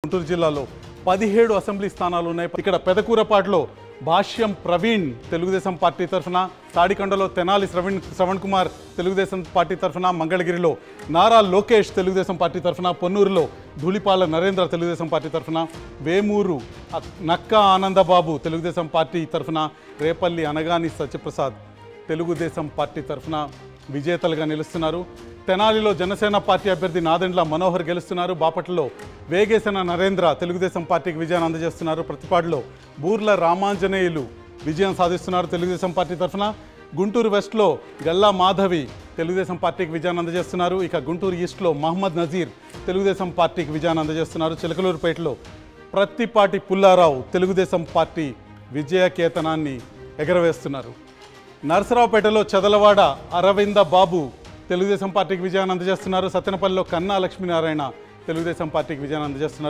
గుంటూరు జిల్లాలో 17 అసెంబ్లీ స్థానాలు ఉన్నాయి. ఇక్కడ పెదకూరపాటులో భాష్యం ప్రవీణ్ తెలుగుదేశం పార్టీ తరఫున, తాడికొండలో తెనాలి శ్రవణ్ కుమార్ తెలుగుదేశం పార్టీ తరఫున, మంగళగిరిలో నారా లోకేష్ తెలుగుదేశం పార్టీ తరఫున, పొన్నూరులో ధూళిపాల నరేంద్ర తెలుగుదేశం పార్టీ తరఫున, వేమూరు నక్కా ఆనందబాబు తెలుగుదేశం పార్టీ తరఫున, రేపల్లి అనగాని సత్యప్రసాద్ తెలుగుదేశం పార్టీ తరఫున విజేతలుగా నిలుస్తున్నారు. తెనాలిలో జనసేన పార్టీ అభ్యర్థి నాదెండ్ల మనోహర్ గెలుస్తున్నారు. బాపట్లలో వేగేసిన నరేంద్ర తెలుగుదేశం పార్టీకి విజయాన్ని అందజేస్తున్నారు. ప్రతిపాడులో బూర్ల రామాంజనేయులు విజయం సాధిస్తున్నారు తెలుగుదేశం పార్టీ తరఫున. గుంటూరు వెస్ట్లో గల్లా మాధవి తెలుగుదేశం పార్టీకి విజయాన్ని అందజేస్తున్నారు. ఇక గుంటూరు ఈస్ట్లో మహమ్మద్ నజీర్ తెలుగుదేశం పార్టీకి విజయాన్ని అందజేస్తున్నారు. చిలకలూరుపేటలో ప్రత్తిపాటి పుల్లారావు తెలుగుదేశం పార్టీ విజయ కేతనాన్ని ఎగరవేస్తున్నారు. నర్సరావుపేటలో చదలవాడ అరవింద బాబు తెలుగుదేశం పార్టీకి విజయాన్ని అందజేస్తున్నారు. సత్తెనపల్లిలో కన్నా లక్ష్మీనారాయణ తెలుగుదేశం పార్టీకి విజయాన్ని అందజేస్తున్నారు.